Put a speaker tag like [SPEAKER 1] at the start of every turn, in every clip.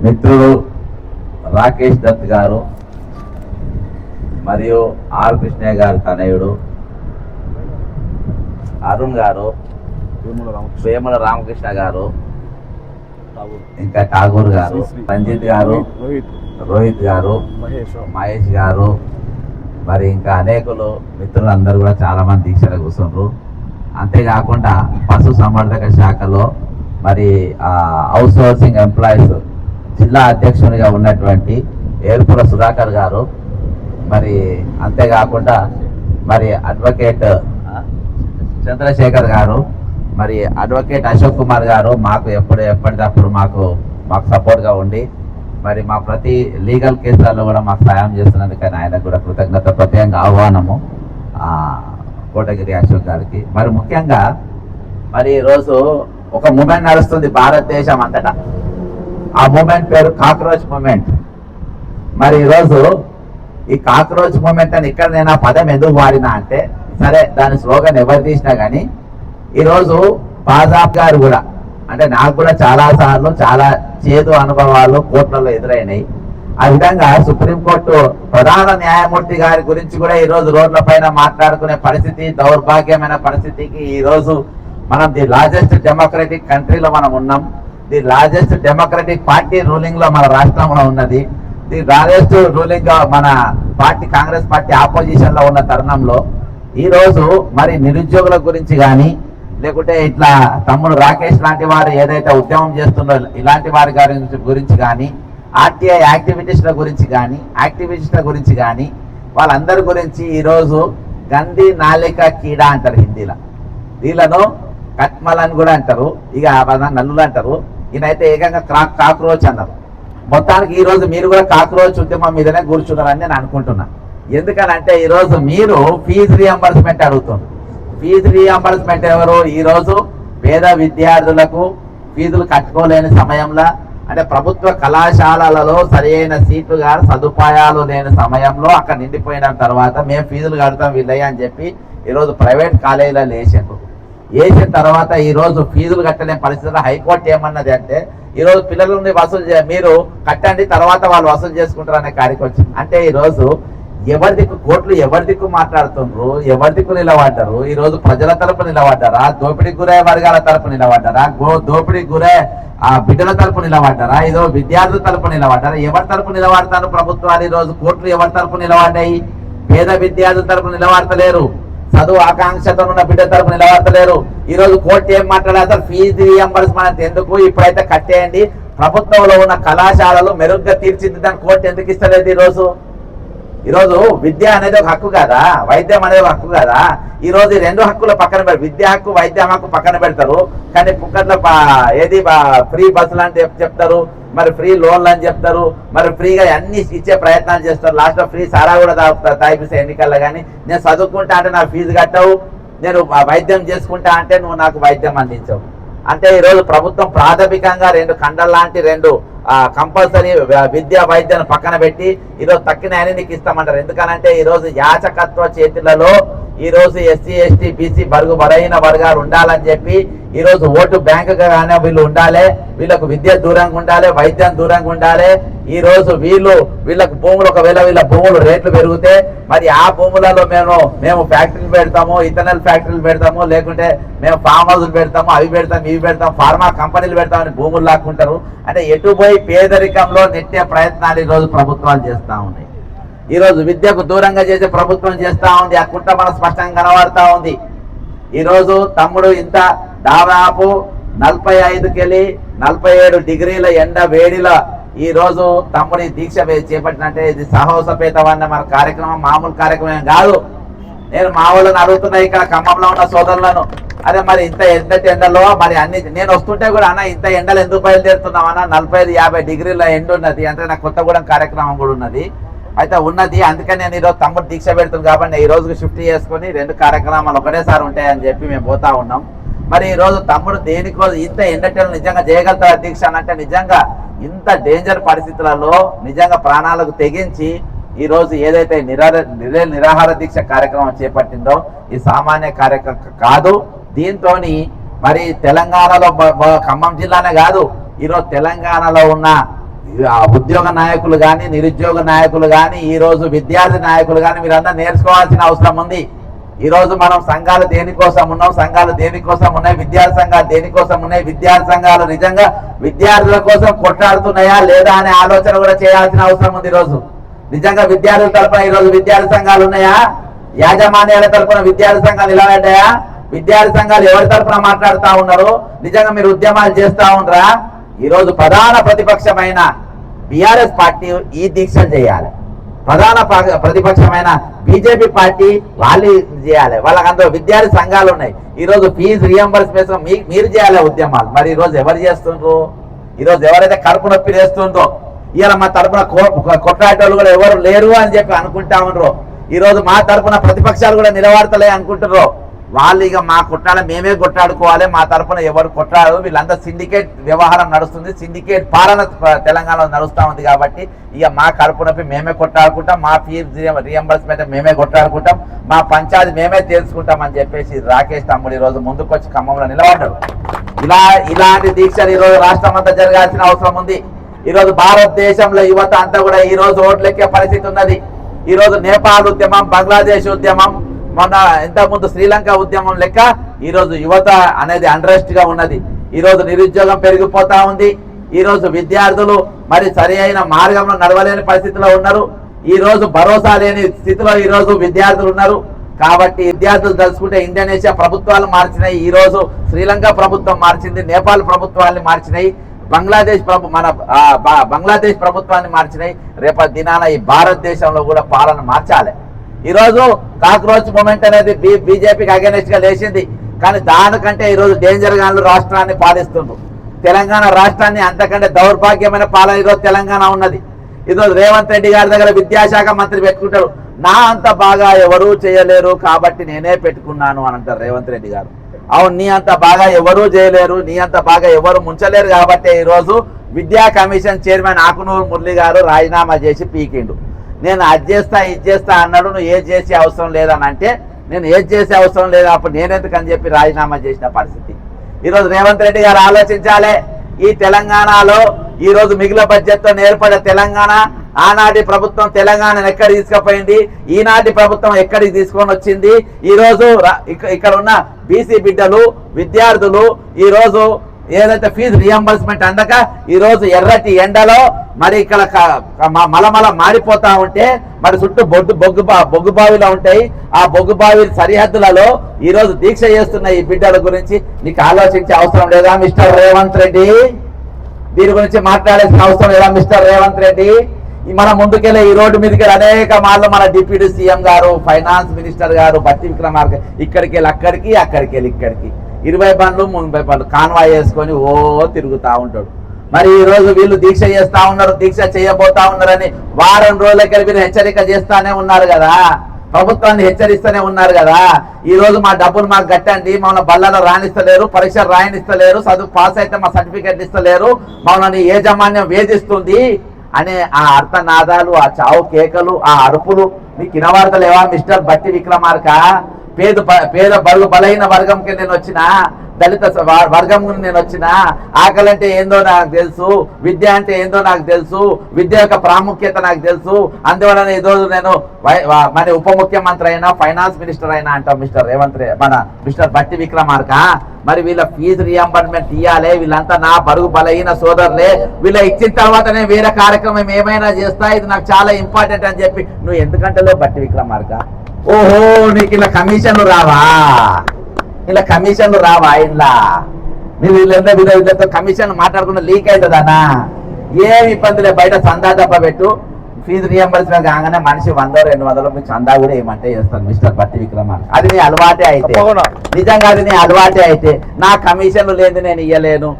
[SPEAKER 1] మిత్రుడు రాకేష్ దత్ గారు మరియు ఆర్ కృష్ణయ్య గారి తనయుడు అరుణ్ గారు, వేముల రామకృష్ణ గారు, ఇంకా ఠాగూర్ గారు, రంజిత్ గారు, రోహిత్ గారు, మహేష్ గారు, మరి ఇంకా అనేకులు మిత్రులు అందరూ కూడా చాలా మంది దీక్షలు కూర్చున్నారు. అంతేకాకుండా పశు సంవర్ధక శాఖలో మరి హౌస్ సోర్సింగ్ ఎంప్లాయీస్ జిల్లా అధ్యక్షునిగా ఉన్నటువంటి ఏర్పుల సుధాకర్ గారు, మరి అంతేకాకుండా మరి అడ్వకేట్ చంద్రశేఖర్ గారు, మరి అడ్వకేట్ అశోక్ కుమార్ గారు మాకు ఎప్పటికప్పుడు మాకు సపోర్ట్గా ఉండి మరి మా ప్రతి లీగల్ కేసులలో కూడా మాకు సాయం చేస్తున్నందుకని ఆయనకు కూడా కృతజ్ఞత ప్రత్యేకంగా ఆహ్వానము కోటగిరి అశోక్ గారికి. మరి ముఖ్యంగా మరి ఈరోజు ఒక మూమెంట్ నడుస్తుంది భారతదేశం అంతటా. ఆ మూమెంట్ పేరు కాక్రోచ్ మూమెంట్. మరి ఈరోజు ఈ కాక్రోచ్ మూమెంట్ అని ఇక్కడ నేను ఆ పదం ఎందుకు వాడినా అంటే, సరే దాని స్లోగన్ ఎవరు తీసినా కానీ ఈరోజు బాజాబ్ గారు కూడా, అంటే నాకు కూడా చాలా సార్లు చాలా చేదు అనుభవాలు కోర్టులలో ఎదురైనాయి. ఆ విధంగా సుప్రీంకోర్టు ప్రధాన న్యాయమూర్తి గారి గురించి కూడా ఈరోజు రోడ్ల పైన మాట్లాడుకునే పరిస్థితి, దౌర్భాగ్యమైన పరిస్థితికి ఈరోజు మనం ది లార్జెస్ట్ డెమోక్రటిక్ కంట్రీలో మనం ఉన్నాం. The largest democratic party ruling లో మన రాష్ట్రంలో ఉన్నది. ది లార్జెస్ట్ రూలింగ్ మన పార్టీ కాంగ్రెస్ పార్టీ ఆపోజిషన్ లో ఉన్న తరుణంలో ఈరోజు మరి నిరుద్యోగుల గురించి కానీ, లేకుంటే ఇట్లా తమ్ముడు రాకేష్ లాంటి వారు ఏదైతే ఉద్యమం చేస్తున్నారో ఇలాంటి వారి గురించి కానీ, ఆర్టీఐ యాక్టివిటీస్ల గురించి కానీ వాళ్ళందరి గురించి ఈరోజు గంది నాలిక కీడా అంటారు హిందీలో. వీళ్ళను కట్మల్ అని కూడా అంటారు, ఇక నల్లులు అంటారు. ఈయనైతే ఏకంగా కాక్రోచ్ అన్నారు. మొత్తానికి ఈరోజు మీరు కూడా కాక్రోచ్ ఉద్యమం మీదనే కూర్చున్నారని నేను అనుకుంటున్నా. ఎందుకనంటే ఈరోజు మీరు ఫీజు రియంబర్స్మెంట్ అడుగుతున్నారు. ఫీజు రియంబర్స్మెంట్ ఎవరు? ఈరోజు పేద విద్యార్థులకు ఫీజులు కట్టుకోలేని సమయంలో, అంటే ప్రభుత్వ కళాశాలలలో సరైన సీట్లు గారు సదుపాయాలు లేని సమయంలో అక్కడ నిండిపోయిన తర్వాత మేము ఫీజులు కడతాం వీళ్ళయ్య అని చెప్పి ఈరోజు ప్రైవేట్ కాలేజీలలో వేసిన తర్వాత ఈరోజు ఫీజులు కట్టలేని పరిస్థితుల్లో హైకోర్టు ఏమన్నది అంటే, ఈరోజు పిల్లల నుండి మీరు కట్టండి, తర్వాత వాళ్ళు వసూలు చేసుకుంటారు అనే కార్యక్రమం వచ్చింది. అంటే ఈరోజు ఎవరి దిక్కు కోర్టులు ఎవరి దిక్కు మాట్లాడుతున్నారు, ఎవరి దిక్కు నిలబడ్డారు? ఈరోజు ప్రజల తరపు నిలబడ్డారా, దోపిడీకి గురై వర్గాల తరపు నిలబడ్డారా, దోపిడీకి గురై బిడ్డల తరపు నిలబడ్డారా, ఏదో విద్యార్థుల తరపు నిలబడ్డారా? ఎవరి తరపు నిలబడతారు ప్రభుత్వాలు? ఈరోజు కోర్టులు ఎవరి తరపు నిలబడ్డాయి? పేద విద్యార్థుల తరపు నిలబడతలేరు, చదువు ఆకాంక్షతో ఉన్న బిడ్డ తరపు నిలబడతలేరు. ఈరోజు కోర్టు ఏం మాట్లాడారు? ఫీజు రియంబర్స్మెంట్ ఎందుకు, ఇప్పుడైతే కట్టేయండి, ప్రభుత్వంలో ఉన్న కళాశాలలు మెరుగ్గా తీర్చిదిద్దని కోర్టు ఎందుకు ఇస్తలేదు? ఈరోజు విద్య అనేది ఒక హక్కు కదా, వైద్యం అనేది ఒక హక్కు కదా. ఈరోజు ఈ రెండు హక్కుల పక్కన పెడతారు, విద్యా హక్కు వైద్యం హక్కు పక్కన పెడతారు. కానీ పుక్కట్లో ఏది ఫ్రీ బస్సులు అని చెప్తారు, మరి ఫ్రీ లోన్లు అని చెప్తారు, మరి ఫ్రీగా అన్ని ఇచ్చే ప్రయత్నాలు చేస్తారు. లాస్ట్లో ఫ్రీ సారా కూడా తాగిపిస్తే ఎన్నికల్లో. కానీ నేను చదువుకుంటా అంటే నాకు ఫీజు కట్టవు, నేను వైద్యం చేసుకుంటా అంటే నువ్వు నాకు వైద్యం అందించవు. అంటే ఈరోజు ప్రభుత్వం ప్రాథమికంగా రెండు ఖండాల లాంటి రెండు కంపల్సరీ విద్యా వైద్యాన్ని పక్కన పెట్టి ఈరోజు తక్కిన అని నీకు ఇస్తామంటారు. ఎందుకనంటే ఈరోజు యాచకత్వ చేతులలో ఈరోజు ఎస్సీ ఎస్టీ బీసీ బలహీన వర్గాలు ఉండాలని చెప్పి ఈరోజు ఓటు బ్యాంకుగానే వీళ్ళు ఉండాలి, వీళ్ళకు విద్య దూరంగా ఉండాలి, వైద్యం దూరంగా ఉండాలి. ఈరోజు వీళ్ళకు భూములు, ఒకవేళ వీళ్ళ భూములు రేట్లు పెరిగితే మరి ఆ భూములలో మేము ఫ్యాక్టరీలు పెడతాము, ఇథనాల్ ఫ్యాక్టరీలు పెడతాము, లేకుంటే మేము ఫామ్ హౌస్లు పెడతాము, అవి పెడతాం, ఇవి పెడతాం, ఫార్మా కంపెనీలు పెడతామని భూములు లాక్కుంటారు. అంటే ఎటుపోయి పేదరికంలో నెట్టే ప్రయత్నాలు ఈరోజు ప్రభుత్వాలు చేస్తూ ఉన్నాయి. ఈరోజు విద్యకు దూరంగా చేసే ప్రభుత్వం చేస్తూ ఉంది. ఆ కుట్ర మనకు స్పష్టంగా కనబడతా ఉంది. ఈరోజు తమ్ముడు ఇంత దాదాపు 45 47 డిగ్రీల ఎండ వేడిలో ఈరోజు తమ్ముడి దీక్ష చేపట్టినట్టే ఇది సాహసపేతమన్న మన కార్యక్రమం మామూలు కార్యక్రమం కాదు. నేను మా వాళ్ళని అడుగుతున్నా, ఇక్కడ ఖమ్మంలో ఉన్న సోదరులను, అదే మరి ఇంత ఎండలో మరి అన్ని నేను వస్తుంటే కూడా అన్న ఇంత ఎండలు ఎందుకు బయలుదేరుతున్నాం అన్న, 45 50 డిగ్రీల ఎండ ఉన్నది, అంటే నాకు కొత్తగూడెం కార్యక్రమం కూడా ఉన్నది అయితే ఉన్నది. అందుకని నేను ఈరోజు తమ్ముడు దీక్ష పెడుతుంది కాబట్టి ఈ రోజుకి షిఫ్ట్ చేసుకుని 2 కార్యక్రమాలు ఒకటేసారి ఉంటాయని చెప్పి మేము పోతా ఉన్నాం. మరి ఈరోజు తమ్ముడు దేనికోసం ఇంత ఎండటెలు నిజంగా చేయగలుగుతారు దీక్ష అంటే, నిజంగా ఇంత డేంజర్ పరిస్థితులలో నిజంగా ప్రాణాలకు తెగించి ఈరోజు ఏదైతే నిరాహార దీక్ష కార్యక్రమం చేపట్టిందో ఈ సామాన్య కార్యక్రమం కాదు. దీంతో మరి తెలంగాణలో ఖమ్మం జిల్లానే కాదు, ఈరోజు తెలంగాణలో ఉన్న ఉద్యోగ నాయకులు కానీ, నిరుద్యోగ నాయకులు కానీ, ఈరోజు విద్యార్థి నాయకులు కానీ మీరందరూ నేర్చుకోవాల్సిన అవసరం ఉంది. ఈరోజు మనం సంఘాలు దేనికోసం ఉన్నాం, సంఘాలు దేనికోసం ఉన్నాయి, విద్యార్థి సంఘాలు దేనికోసం ఉన్నాయి, విద్యార్థి సంఘాలు నిజంగా విద్యార్థుల కోసం కొట్లాడుతున్నాయా లేదా అనే ఆలోచన కూడా చేయాల్సిన అవసరం ఉంది. ఈరోజు నిజంగా విద్యార్థుల తరపున ఈరోజు విద్యార్థి సంఘాలు ఉన్నాయా, యాజమాన్యాల తరపున విద్యార్థి సంఘాలు నిలబడ్డాయా, విద్యార్థి సంఘాలు ఎవరి తరపున మాట్లాడుతూ ఉన్నారు, నిజంగా మీరు ఉద్యమాలు చేస్తూ ఉండరా? ఈరోజు ప్రధాన ప్రతిపక్షమైన బీఆర్ఎస్ పార్టీ ఈ దీక్షలు చేయాలి, ప్రధాన ప్రతిపక్షమైన బీజేపీ పార్టీ వాళ్ళు చేయాలి, వాళ్ళకందరూ విద్యార్థి సంఘాలు ఉన్నాయి. ఈరోజు ఫీజు రియంబర్స్మెంట్ మీరు చేయాలి ఉద్యమాలు. మరి ఈరోజు ఎవరు చేస్తుండ్రు? ఈరోజు ఎవరైతే కడుపు నొప్పి చేస్తుండ్రో, ఇవాళ మా తరపున కొట్లాటోళ్ళు కూడా ఎవరు లేరు అని చెప్పి అనుకుంటా ఉండరు. ఈరోజు మా తరపున ప్రతిపక్షాలు కూడా నిలబడతలే అనుకుంటున్నారు. వాళ్ళు ఇక మా కొట్లాడ మేమే కొట్లాడుకోవాలి, మా తరపున ఎవరు కొట్లాడరు, వీళ్ళంతా సిండికేట్ వ్యవహారం నడుస్తుంది, సిండికేట్ పాలన తెలంగాణలో నడుస్తూ ఉంది. కాబట్టి ఇక మా కడుపునొప్పి మేమే కొట్లాడుకుంటాం, మా ఫీజు రియంబర్స్మెంట్ మేమే కొట్లాడుకుంటాం, మా పంచాయతీ మేమే తెలుసుకుంటాం అని చెప్పేసి రాకేష్ తమ్ముడు ఈరోజు ముందుకొచ్చి ఖమ్మంలో నిలబడ్డాడు. ఇలాంటి దీక్షలు ఈరోజు రాష్ట్రం అంతా జరగాల్సిన అవసరం ఉంది. ఈరోజు భారతదేశంలో యువత అంతా కూడా ఈరోజు ఓట్లెక్కే పరిస్థితి ఉన్నది. ఈరోజు నేపాల్ ఉద్యమం, బంగ్లాదేశ్ ఉద్యమం, మొన్న ఇంతకుముందు శ్రీలంక ఉద్యమం లెక్క ఈరోజు యువత అనేది అన్రెస్ట్ గా ఉన్నది. ఈరోజు నిరుద్యోగం పెరిగిపోతా ఉంది. ఈరోజు విద్యార్థులు మరి సరి అయిన మార్గంలో నడవలేని పరిస్థితిలో ఉన్నారు. ఈరోజు భరోసా లేని స్థితిలో ఈరోజు విద్యార్థులు ఉన్నారు. కాబట్టి విద్యార్థులు తెలుసుకుంటే ఇండోనేషియా ప్రభుత్వాలు మార్చినాయి, ఈరోజు శ్రీలంక ప్రభుత్వం మార్చింది, నేపాల్ ప్రభుత్వాన్ని మార్చినాయి, బంగ్లాదేశ్ బంగ్లాదేశ్ ప్రభుత్వాన్ని మార్చినాయి. రేపటి దినాన ఈ భారతదేశంలో కూడా పాలన మార్చాలి. ఈరోజు కాక్రోచ్ మూమెంట్ అనేది బీజేపీకి అగెనిస్ట్ గా లేచింది. కానీ దానికంటే ఈరోజు డేంజర్ గాను రాష్ట్రాన్ని పాలిస్తుండ్రు. తెలంగాణ రాష్ట్రాన్ని అంతకంటే దౌర్భాగ్యమైన పాలన ఈరోజు తెలంగాణ ఉన్నది. ఈరోజు రేవంత్ రెడ్డి గారి దగ్గర విద్యాశాఖ మంత్రి పెట్టుకుంటాడు. నా అంత బాగా ఎవరూ చేయలేరు కాబట్టి నేనే పెట్టుకున్నాను అని అంటారు రేవంత్ రెడ్డి గారు. అవును, నీ అంత బాగా ఎవరూ చేయలేరు, నీ అంత బాగా ఎవరు ముంచలేరు కాబట్టి ఈరోజు విద్యా కమిషన్ చైర్మన్ ఆకునూరు మురళి గారు రాజీనామా చేసి పీకిండు. నేను అది చేస్తా ఇది చేస్తా అన్నాడు, నువ్వు ఏది చేసే అవసరం లేదని అంటే నేను ఏది చేసే అవసరం లేదు, అప్పుడు నేనెందుకని చెప్పి రాజీనామా చేసిన పరిస్థితి. ఈరోజు రేవంత్ రెడ్డి గారు ఆలోచించాలి. ఈ తెలంగాణలో ఈరోజు మిగిలిన బడ్జెట్తో ఏర్పడే తెలంగాణ, ఆనాటి ప్రభుత్వం తెలంగాణను ఎక్కడికి తీసుకుపోయింది, ఈనాటి ప్రభుత్వం ఎక్కడికి తీసుకొని వచ్చింది. ఈరోజు ఇక్కడ ఉన్న బీసీ బిడ్డలు, విద్యార్థులు ఈరోజు ఏదైతే ఫీజు రియంబర్స్మెంట్ అందక ఈరోజు ఎర్రటి ఎండలో మరి ఇక్కడ మలమల మారిపోతా ఉంటే మరి చుట్టూ బొగ్గు బావిలో ఉంటాయి. ఆ బొగ్గు బావి సరిహద్దులలో ఈరోజు దీక్ష చేస్తున్న ఈ బిడ్డల గురించి నీకు ఆలోచించే అవసరం లేదా మిస్టర్ రేవంత్ రెడ్డి? దీని గురించి మాట్లాడాల్సిన అవసరం లేదా మిస్టర్ రేవంత్ రెడ్డి? మన ముందుకెళ్ళే ఈ రోడ్డు మీదకి అనేక మార్లు మన డిప్యూటీ సీఎం గారు, ఫైనాన్స్ మినిస్టర్ గారు బట్టి విక్రమార్క ఇక్కడికి వెళ్ళి అక్కడికి, అక్కడికి వెళ్ళి ఇక్కడికి 20 బండ్లు 30 బండ్లు కాన్వాయ్ వేసుకొని తిరుగుతూ ఉంటాడు. మరి ఈ రోజు వీళ్ళు దీక్ష చేస్తా ఉన్నారు, దీక్ష చేయబోతా ఉన్నారని వారం రోజులకి వీళ్ళు హెచ్చరిక చేస్తానే ఉన్నారు కదా, ప్రభుత్వాన్ని హెచ్చరిస్తూనే ఉన్నారు కదా. ఈ రోజు మా డబ్బులు మాకు కట్టండి, మమ్మల్ని బళ్ళలో రాణిస్తలేరు, పరీక్షలు రాయనిస్తలేరు, చదువు పాస్ అయితే మా సర్టిఫికెట్లు ఇస్తలేరు, మమ్మల్ని యాజమాన్యం వేధిస్తుంది అనే ఆ అర్థనాదాలు, ఆ చావు కేకలు, ఆ అరుపులు మీకు వినవాడతలేవా మిస్టర్ బట్టి విక్రమార్క? పేద బలహీన వర్గంకి నేను వచ్చిన, దళిత వర్గం నేను వచ్చిన, ఆకలి అంటే ఏందో నాకు తెలుసు, విద్య అంటే ఏందో నాకు తెలుసు, విద్య యొక్క ప్రాముఖ్యత నాకు తెలుసు. అందువలన ఈరోజు నేను మన ఉప ముఖ్యమంత్రి అయినా ఫైనాన్స్ మినిస్టర్ అయినా అంటాం మిస్టర్ బట్టి విక్రమార్క. మరి వీళ్ళ ఫీజు రియంబర్స్మెంట్ ఇవ్వాలి, వీళ్ళంతా నా బరుగు బలహీన సోదరులే, వీళ్ళ ఇచ్చిన తర్వాతనే వేరే కార్యక్రమం ఏమైనా చేస్తా, ఇది నాకు చాలా ఇంపార్టెంట్ అని చెప్పి నువ్వు ఎందుకంటలో బట్టి విక్రమార్క? ఓహో, నీకు ఇలా కమిషన్లు రావా? ఇలా కమిషన్లు రావా? ఇలా మీరు వీళ్ళతో కమిషన్ మాట్లాడకుండా లీక్ అవుతుందన్నా? ఏమి ఇబ్బందులే, బయట చందా దెబ్బ పెట్టు, ఫీజు రియంబర్స్మెంట్ కాగానే మనిషి 100-200 మీకు చందా కూడా ఏమంటే చేస్తాను మిస్టర్ బట్టి విక్రమార్క. అది నీ అలవాటే అయితే, నిజంగా అది నీ అలవాటే అయితే. నా కమిషన్లు లేదు నేను ఇయ్యలేను,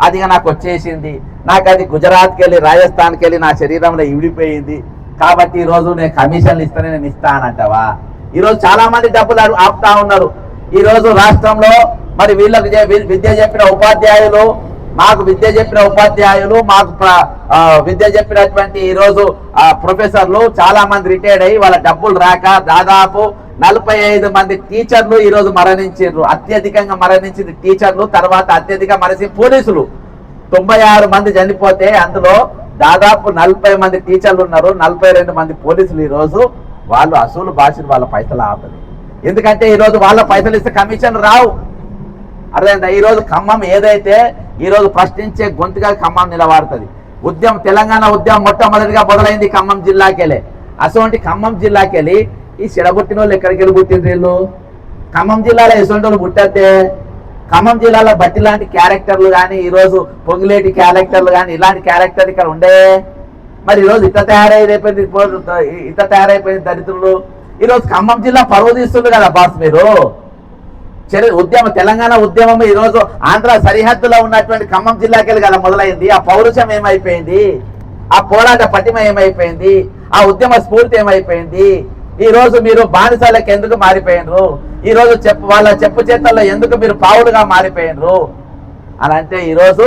[SPEAKER 1] అదిగా నాకు వచ్చేసింది, నాకు అది గుజరాత్కి వెళ్ళి రాజస్థాన్కి వెళ్ళి నా శరీరంలో ఇవిడిపోయింది కాబట్టి ఈరోజు నేను కమిషన్లు ఇస్తానే నేను ఇస్తానంటావా? ఈరోజు చాలా మంది డబ్బులు ఆపుతా ఉన్నారు. ఈరోజు రాష్ట్రంలో మరి వీళ్ళకు విద్య చెప్పిన ఉపాధ్యాయులు, మాకు విద్య చెప్పిన ఉపాధ్యాయులు, మాకు విద్య చెప్పినటువంటి ఈరోజు ప్రొఫెసర్లు చాలా మంది రిటైర్డ్ అయ్యి వాళ్ళ డబ్బులు రాక దాదాపు 45 మంది టీచర్లు ఈరోజు మరణించారు. అత్యధికంగా మరణించింది టీచర్లు, తర్వాత అత్యధిక మరణించి పోలీసులు. 96 మంది చనిపోతే అందులో దాదాపు 40 మంది టీచర్లు ఉన్నారు, 42 మంది పోలీసులు. ఈరోజు వాళ్ళు అసలు భాషలు వాళ్ళ పైసలు ఆపదు. ఎందుకంటే ఈరోజు వాళ్ళ పైసలు ఇస్తే కమిషన్ రావు. అర్థమైందా? ఈరోజు ఖమ్మం ఏదైతే ఈరోజు ప్రశ్నించే గొంతుగా ఖమ్మం నిలబడుతుంది. తెలంగాణ ఉద్యమం మొట్టమొదటిగా మొదలైంది ఖమ్మం జిల్లాకెళ్ళి. అటువంటి ఖమ్మం జిల్లాకెళ్ళి ఈ చెడగొట్టిన వాళ్ళు ఎక్కడికి వెళ్ళి పుట్టిండ్రు వీళ్ళు? ఖమ్మం జిల్లాలో ఎటువంటి వాళ్ళు పుట్టద్దే. ఖమ్మం జిల్లాలో బట్టి లాంటి క్యారెక్టర్లు కానీ, ఈరోజు పొంగిలేటి క్యారెక్టర్లు కానీ, ఇలాంటి క్యారెక్టర్ ఇక్కడ ఉండే. మరి ఈరోజు ఇట్లా తయారైపోయింది దరిద్రులు. ఈరోజు ఖమ్మం జిల్లా పరువు తీస్తుంది కదా బాస్ మీరు. తెలంగాణ ఉద్యమం ఈరోజు ఆంధ్ర సరిహద్దులో ఉన్నటువంటి ఖమ్మం జిల్లాకెళ్ళి కదా మొదలైంది. ఆ పౌరుషం ఏమైపోయింది? ఆ పోరాట పటిమ ఏమైపోయింది? ఆ ఉద్యమ స్ఫూర్తి ఏమైపోయింది? ఈ రోజు మీరు బానిసలకు ఎందుకు మారిపోయినరు? ఈ రోజు వాళ్ళ చెప్పు చేతల్లో ఎందుకు మీరు పావులుగా మారిపోయినరు అని అంటే, ఈరోజు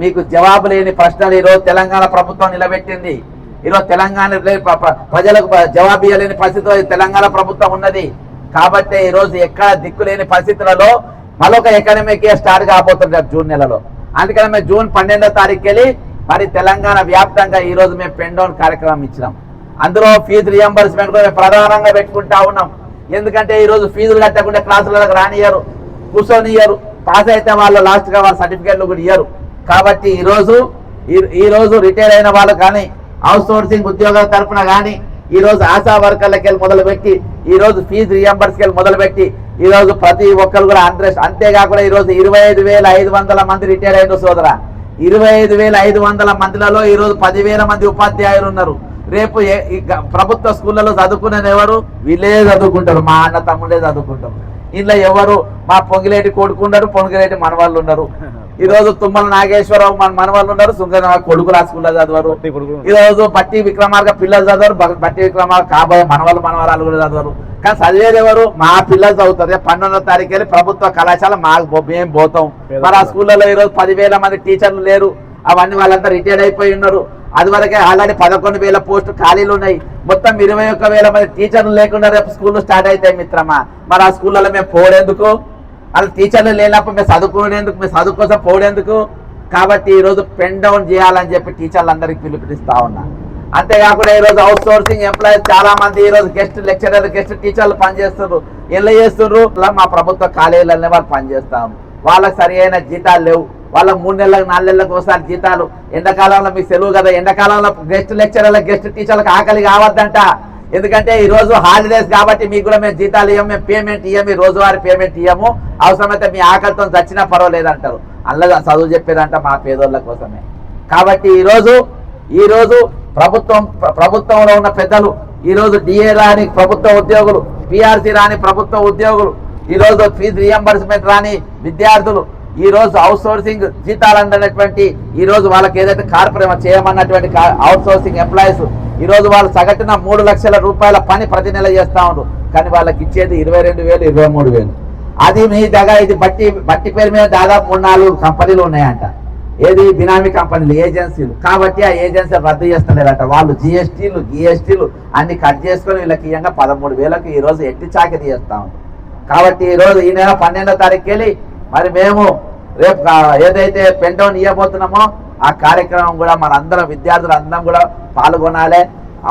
[SPEAKER 1] మీకు జవాబు లేని ప్రశ్నలు ఈరోజు తెలంగాణ ప్రభుత్వం నిలబెట్టింది. ఈరోజు తెలంగాణ ప్రజలకు జవాబు ఇవ్వలేని పరిస్థితిలో తెలంగాణ ప్రభుత్వం ఉన్నది. కాబట్టి ఈరోజు ఎక్కడ దిక్కులేని పరిస్థితులలో మరొక ఎకనమిక్ ఇయర్ స్టార్ట్ కాబోతుంది జూన్ నెలలో. అందుకని మేము జూన్ 12వ తారీఖుకి వెళ్ళి మరి తెలంగాణ వ్యాప్తంగా ఈరోజు మేము పెన్ డౌన్ కార్యక్రమం ఇచ్చినాం. అందులో ఫీజు రియంబర్స్మెంట్ కూడా మేము ప్రధానంగా పెట్టుకుంటా ఉన్నాం. ఎందుకంటే ఈరోజు ఫీజులు కట్టకుండా క్లాసులకు రానియరు, కూర్చొనియరు, పాస్ అయితే వాళ్ళు లాస్ట్గా వాళ్ళ సర్టిఫికేట్లు కూడా ఇయ్యరు. కాబట్టి ఈరోజు రిటైర్ అయిన వాళ్ళు కానీ, అవుట్ సోర్సింగ్ ఉద్యోగాల తరఫున కానీ, ఈరోజు ఆశా వర్కర్లకి వెళ్ళి మొదలుపెట్టి, ఈరోజు ఫీజు రియంబర్స్కి వెళ్ళి మొదలుపెట్టి, ఈరోజు ప్రతి ఒక్కరు కూడా అంతేకాకుండా ఈరోజు 25,500 మంది రిటైర్ అయిన సోదర. 25,500 మందిలలో ఈరోజు 10,000 మంది ఉపాధ్యాయులు ఉన్నారు. రేపు ప్రభుత్వ స్కూళ్ళలో చదువుకునేది ఎవరు? వీళ్ళే చదువుకుంటారు, మా అన్న తమ్ముడే చదువుకుంటారు. ఇంట్లో ఎవరు? మా పొంగిలేటి కొడుకున్నారు, పొంగిలేటి మనవాళ్ళు ఉన్నారు. ఈరోజు తుమ్మల నాగేశ్వరరావు మన మనవాళ్ళు ఉన్నారు, సుందర కొడుకులు ఆ స్కూల్లో చదవరు. ఈరోజు బట్టి విక్రమార్క పిల్లలు చదవరు, బట్టి విక్రమార్క కాబోయే మనవాళ్ళు మనవరాలు కూడా చదవరు. కానీ చదివేది ఎవరు? మా పిల్లలు చదువుతారు. 12వ తారీఖు వెళ్ళి ప్రభుత్వ కళాశాల మేము పోతాం. మరి ఆ స్కూళ్ళలో ఈరోజు 10,000 మంది టీచర్లు లేరు. అవన్నీ వాళ్ళంతా రిటైర్డ్ అయిపోయి ఉన్నారు. అది వరకే ఆల్రెడీ 11,000 పోస్టు ఖాళీలు ఉన్నాయి. మొత్తం 21,000 మంది టీచర్లు లేకుండా రేపు స్కూళ్ళు స్టార్ట్ అవుతాయి మిత్రమా. మరి ఆ స్కూళ్ళలో మేము పోడేందుకు? అలా టీచర్లు లేనప్పుడు మేము చదువుకునేందుకు, మేము చదువు కోసం పోడేందుకు? కాబట్టి ఈరోజు పెన్ డౌన్ చేయాలని చెప్పి టీచర్లు అందరికి పిలుపునిస్తా ఉన్నా. అంతేకాకుండా ఈరోజు అవుట్ సోర్సింగ్ ఎంప్లాయీస్ చాలా మంది ఈరోజు గెస్ట్ లెక్చరర్, గెస్ట్ టీచర్లు పనిచేస్తున్నారు. ఎలా చేస్తున్నారు? మా ప్రభుత్వ కాలేజీలనే వాళ్ళు పనిచేస్తాము. వాళ్ళకి సరి అయిన జీతాలు లేవు. వాళ్ళ 3 నెలలకు 4 నెలలకు ఒకసారి జీతాలు. ఎండాకాలంలో మీకు సెలవు కదా, ఎండాకాలంలో గెస్ట్ లెక్చరర్లకు, గెస్ట్ టీచర్లకు ఆకలి కావద్దంట. ఎందుకంటే ఈరోజు హాలిడేస్ కాబట్టి మీకు కూడా మేము జీతాలు ఇవ్వము, మేము పేమెంట్ ఇవ్వము, రోజువారీ పేమెంట్ ఇవ్వము. అవసరమైతే మీ ఆకలితో చచ్చినా పర్వాలేదు అంటారు. అల్లగా చదువు చెప్పేదంట మా పేదోళ్ళ కోసమే. కాబట్టి ఈరోజు ప్రభుత్వంలో ఉన్న పెద్దలు, ఈరోజు డిఏ రాని ప్రభుత్వ ఉద్యోగులు, పిఆర్సీ రాని ప్రభుత్వ ఉద్యోగులు, ఈరోజు ఫీజు రియంబర్స్మెంట్ రాని విద్యార్థులు, ఈరోజు అవుట్ సోర్సింగ్ జీతాలు అందనటువంటి, ఈరోజు వాళ్ళకి ఏదైతే కార్పొరేట్ చేయమన్నటువంటి అవుట్ సోర్సింగ్ ఎంప్లాయీస్, ఈరోజు వాళ్ళు సగటున 3 లక్షల రూపాయల పని ప్రతి నెల చేస్తా ఉన్నారు. కానీ వాళ్ళకి ఇచ్చేది 22,000, 23,000. అది మీ దగ్గర ఇది బట్టి పేరు మీద దాదాపు 3-4 కంపెనీలు ఉన్నాయంట. ఏది? బినామీ కంపెనీలు, ఏజెన్సీలు. కాబట్టి ఆ ఏజెన్సీలు రద్దు చేస్తలేరట. వాళ్ళు జిఎస్టీలు అన్ని కట్ చేసుకొని వీళ్ళకి ఇయ్యంగా 13,000కి ఈరోజు ఎట్టి చాకరీ చేస్తా ఉన్నారు. కాబట్టి ఈరోజు ఈ నెల 12వ తారీఖుకి వెళ్ళి మరి మేము రేపు ఏదైతే పెన్ డౌన్ ఇవ్వబోతున్నామో ఆ కార్యక్రమం కూడా మనందరం విద్యార్థులు అందరం కూడా పాల్గొనాలి.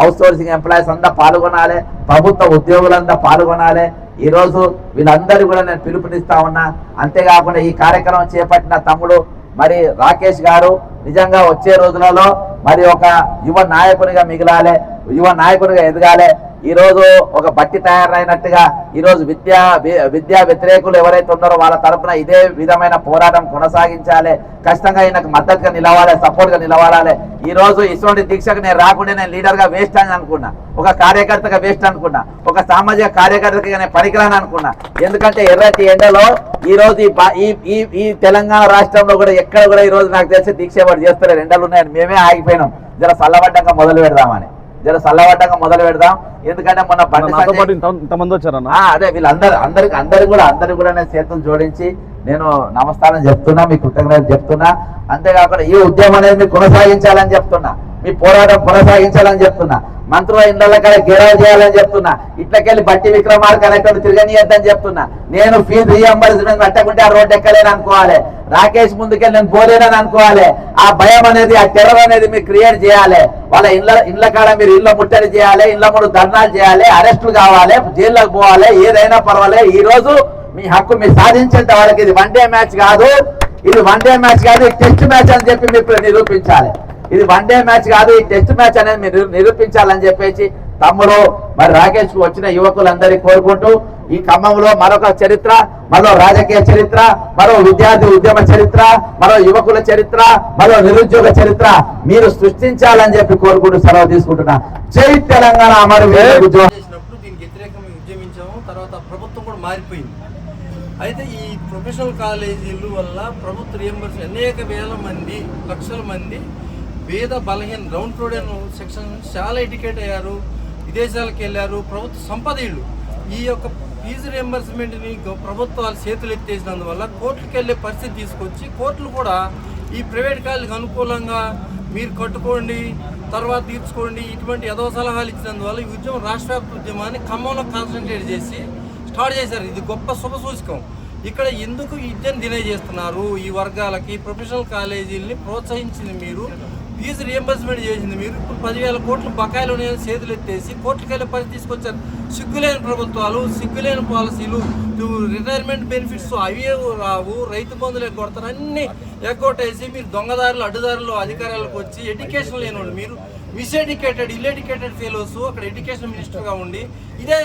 [SPEAKER 1] అవుట్ సోర్సింగ్ ఎంప్లాయీస్ అంతా పాల్గొనాలి, ప్రభుత్వ ఉద్యోగులంతా పాల్గొనాలి. ఈరోజు వీళ్ళందరూ కూడా నేను పిలుపునిస్తా ఉన్నా. అంతేకాకుండా ఈ కార్యక్రమం చేపట్టిన తమ్ముడు మరి రాకేష్ గారు నిజంగా వచ్చే రోజులలో మరి ఒక యువ నాయకునిగా మిగిలాలి, యువ నాయకునిగా ఎదగాలి. ఈరోజు ఒక బట్టి తయారైనట్టుగా ఈరోజు విద్యా వ్యతిరేకులు ఎవరైతే ఉన్నారో వాళ్ళ తరఫున ఇదే విధమైన పోరాటం కొనసాగించాలి. ఖచ్చితంగా ఈయనకు మద్దతుగా నిలవాలి, సపోర్ట్గా నిలబడాలి. ఈరోజు ఇటువంటి దీక్షకు నేను రాకుండా నేను లీడర్గా వేస్ట్ అని అనుకున్నా, ఒక కార్యకర్తగా వేస్ట్ అనుకున్నా, ఒక సామాజిక కార్యకర్తగా నేను పనికిరాని అనుకున్నా. ఎందుకంటే ఎర్రటి ఎండలో ఈరోజు ఈ తెలంగాణ రాష్ట్రంలో కూడా ఎక్కడ కూడా ఈరోజు నాకు తెలిసి దీక్ష ఎవరు చేస్తారు. ఎండలు ఉన్నాయని మేమే ఆగిపోయినాం. జర చల్లబడ్డాక మొదలు పెడదామని, మొదలు పెడదాం. ఎందుకంటే మొన్న అదే వీళ్ళందరూ కూడా నేను చేతులు జోడించి నేను నమస్కారం చెప్తున్నా, మీ కృతజ్ఞతలు చెప్తున్నా. అంతేకాకుండా ఈ ఉద్యమం అనేది మీరు కొనసాగించాలని చెప్తున్నా, మీ పోరాటం కొనసాగించాలని చెప్తున్నా. మంత్రుల ఇళ్ల కాడ గెలవ చేయాలని చెప్తున్నా. ఇట్లకెళ్ళి బట్టి విక్రమార్క అనేటువంటి తిరగనియద్దని చెప్తున్నా. నేను ఫీజు రీఎంబర్స్మెంట్ కట్టకుంటే ఆ రోడ్డు ఎక్కలేని అనుకోవాలి, రాకేష్ ముందుకెళ్ళి నేను పోలేనని అనుకోవాలి. ఆ భయం అనేది, ఆ టెర్రర్ అనేది మీరు క్రియేట్ చేయాలి. వాళ్ళ ఇళ్ల కాడ మీరు ఇళ్ల ముట్టడి చేయాలి, ఇళ్ల ముందు ధర్నాలు చేయాలి, అరెస్టులు కావాలి, జైల్లోకి పోవాలి, ఏదైనా పర్వాలేదు. ఈ రోజు మీ హక్కు మీరు సాధించేంత వాళ్ళకి ఇది వన్ డే మ్యాచ్ కాదు, ఇది వన్ డే మ్యాచ్ కాదు, ఇది టెస్ట్ మ్యాచ్ అని చెప్పి మీరు నిరూపించాలి. ఇది వన్ డే మ్యాచ్ కాదు, ఈ టెస్ట్ మ్యాచ్ అనేది మీరు నిరూపించాలని చెప్పేసి తమ్ముడు మరి రాకేష్ కు వచ్చిన యువకులందరికీ కోరుకుంటూ, ఈ ఖమ్మంలో మరొక చరిత్ర, మరో రాజకీయ చరిత్ర, మరో విద్యార్థి ఉద్యమ చరిత్ర, మరో యువకుల చరిత్ర, మరో నిరుద్యోగ చరిత్ర మీరు సృష్టించాలని చెప్పి కోరుకుంటూ సెలవు తీసుకుంటున్నా. జై తెలంగాణ. అమరు
[SPEAKER 2] దీనికి వ్యతిరేకంగా ఉద్యమించాము. తర్వాత ప్రభుత్వం కూడా మారిపోయింది. అయితే ఈ ప్రొఫెషనల్ కాలేజీల వల్ల ప్రభుత్వ రియంబర్స్ అనేక వేల మంది, లక్షల మంది పేద బలహీన రౌండ్ రోడ్ సెక్షన్ చాలా ఎడ్యుకేట్ అయ్యారు, విదేశాలకు వెళ్ళారు, ప్రభుత్వ సంపదీళ్ళు ఈ యొక్క ఫీజు రియంబర్స్మెంట్ని ప్రభుత్వాలు చేతులు ఎత్తేసినందువల్ల కోర్టుకు వెళ్ళే పరిస్థితి తీసుకొచ్చి కోర్టులు కూడా ఈ ప్రైవేట్ కాలేజీకి అనుకూలంగా మీరు కట్టుకోండి, తర్వాత తీర్చుకోండి, ఇటువంటి ఏదో సలహాలు ఇచ్చినందువల్ల ఈ ఉద్యమం రాష్ట్ర వ్యాప్త ఉద్యమాన్ని ఖమ్మంలో కాన్సన్ట్రేట్ చేసి స్టార్ట్ చేశారు. ఇది గొప్ప శుభసూచకం. ఇక్కడ ఎందుకు విద్యను డిలే చేస్తున్నారు? ఈ వర్గాలకి ప్రొఫెషనల్ కాలేజీలని ప్రోత్సహించింది మీరు, ఫీజు రియంబర్స్మెంట్ చేసింది మీరు. ఇప్పుడు 10,000 కోట్లు బకాయిలు ఉన్నాయని చేతులు ఎత్తేసి కోర్టుకు వెళ్ళే పరిస్థితి తీసుకొచ్చారు. సిగ్గులేని ప్రభుత్వాలు, సిగ్గులేని పాలసీలు, రిటైర్మెంట్ బెనిఫిట్స్ అవి రావు, రైతు బంధులు ఎగ్గొడతారు, అన్నీ ఎగ్గొట్టేసి మీరు దొంగదారులు అడ్డుదారులు అధికారాలకు వచ్చి ఎడ్యుకేషన్ లేనివాడు మీరు మిస్ఎడ్యుకేటెడ్, ఇల్ఎడ్యుకేటెడ్ ఫెలోస్ అక్కడ ఎడ్యుకేషన్ మినిస్టర్గా ఉండి ఇదే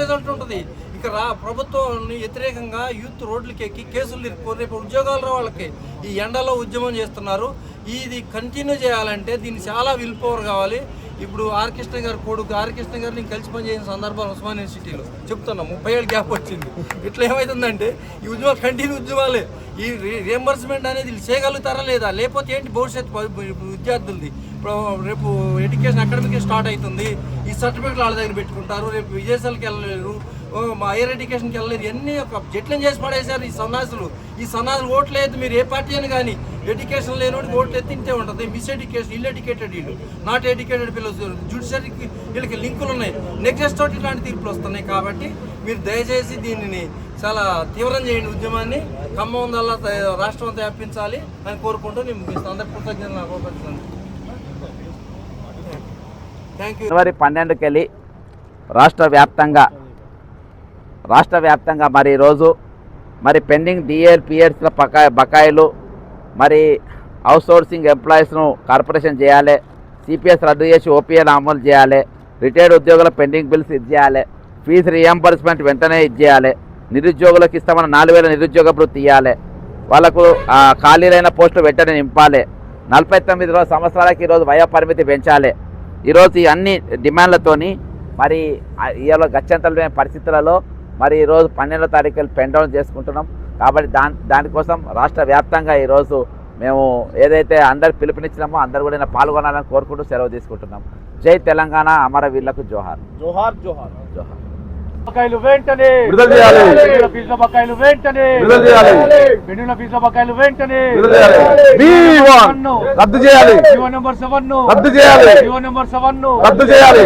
[SPEAKER 2] రిజల్ట్ ఉంటుంది. ఇక్కడ ప్రభుత్వాన్ని వ్యతిరేకంగా యూత్ రోడ్లకి ఎక్కి కేసులు ఇరుక్కొని రేపు ఉద్యోగాలు రా వాళ్ళకి ఈ ఎండలో ఉద్యమం చేస్తున్నారు. ఇది కంటిన్యూ చేయాలంటే దీనికి చాలా విల్ పవర్ కావాలి. ఇప్పుడు ఆర్ కృష్ణ గారు కొడుకు ఆర్ కృష్ణ గారిని నేను కలిసి పనిచేసిన సందర్భాలు ఉస్మాన్ యూనివర్సిటీలో చెప్తున్నా. 30 ఏళ్ళ గ్యాప్ వచ్చింది. ఇట్లా ఏమవుతుందంటే ఈ ఉద్యమాలు కంటిన్యూ ఉద్యమాలే. ఈ రియంబర్స్మెంట్ అనేది వీళ్ళు చేయగలుగుతారా లేదా, లేకపోతే ఏంటి భవిష్యత్తు విద్యార్థులది? రేపు ఎడ్యుకేషన్ అకాడమిక్ స్టార్ట్ అవుతుంది, ఈ సర్టిఫికెట్లు వాళ్ళ దగ్గర పెట్టుకుంటారు, రేపు విదేశాలకు వెళ్ళలేరు, మా హైయర్ ఎడ్యుకేషన్కి వెళ్ళలేదు. ఇవన్నీ ఒక జట్లను చేసి పడేశారు ఈ సన్నాసులు. ఓట్లు లేదు మీరు ఏ పార్టీ అని కానీ ఎడ్యుకేషన్ లేని ఓట్లు ఎత్తింటే ఉంటుంది. మిస్ ఎడ్యుకేషన్, ఇల్ ఎడ్యుకేటెడ్ వీళ్ళు, నాట్ ఎడ్యుకేటెడ్ పిల్లలు, జ్యుడిషియరీకి వీళ్ళకి లింకులు ఉన్నాయి, నెక్స్ట్ తోటి ఇలాంటి తీర్పులు వస్తున్నాయి. కాబట్టి మీరు దయచేసి దీనిని చాలా తీవ్రం చేయండి. ఉద్యమాన్ని ఖమ్మం వల్ల రాష్ట్రం అంతా వ్యాపించాలి అని కోరుకుంటూ నేను ముగిస్తాను. అందరి కృతజ్ఞతలు నాకు అవకాశం. Thank you.
[SPEAKER 1] జనవరి 12కి వెళ్ళి రాష్ట్ర వ్యాప్తంగా మరి ఈరోజు మరి పెండింగ్ డిఎల్ పిఎస్ల బకాయిలు, మరి అవుట్సోర్సింగ్ ఎంప్లాయీస్ను కార్పొరేషన్ చేయాలి, సిపిఎస్ రద్దు చేసి ఓపీఎల్ అమలు చేయాలి, రిటైర్డ్ ఉద్యోగుల పెండింగ్ బిల్స్ ఇచ్చేయాలి, ఫీజు రియంబర్స్మెంట్ వెంటనే ఇచ్చేయాలి, నిరుద్యోగులకు ఇస్తామన్న 4,000 నిరుద్యోగ భృతి ఇవ్వాలి, వాళ్ళకు ఖాళీలైన పోస్టులు వెంటనే నింపాలి, 49 సంవత్సరాలకి ఈరోజు వయో పరిమితి పెంచాలి. ఈరోజు ఈ అన్ని డిమాండ్లతోని మరి ఇవాళ గత్యంతరమైన పరిస్థితులలో మరి ఈరోజు 12వ తారీఖు పెన్ డౌన్ చేసుకుంటున్నాం. కాబట్టి దానికోసం రాష్ట్ర వ్యాప్తంగా ఈరోజు మేము ఏదైతే అందరు పిలుపునిచ్చినామో అందరు కూడా పాల్గొనాలని కోరుకుంటూ సెలవు తీసుకుంటున్నాం. జై తెలంగాణ. అమరవీరులకు జోహార్.
[SPEAKER 3] జోహార్ జోహార్
[SPEAKER 1] జోహార్.
[SPEAKER 3] బకాయిలు వెంటనే
[SPEAKER 4] విడుదల చేయాలి.
[SPEAKER 3] పెండిన ఫీజుల బకాయిలు వెంటనే
[SPEAKER 4] విడుదల చేయాలి.
[SPEAKER 3] పెండిన ఫీజుల బకాయిలు వెంటనే
[SPEAKER 4] విడుదల చేయాలి. V1 రద్దు చేయాలి.
[SPEAKER 3] జీవో నెంబర్ 7
[SPEAKER 4] రద్దు చేయాలి.
[SPEAKER 3] జీవో నెంబర్ 7
[SPEAKER 4] రద్దు చేయాలి.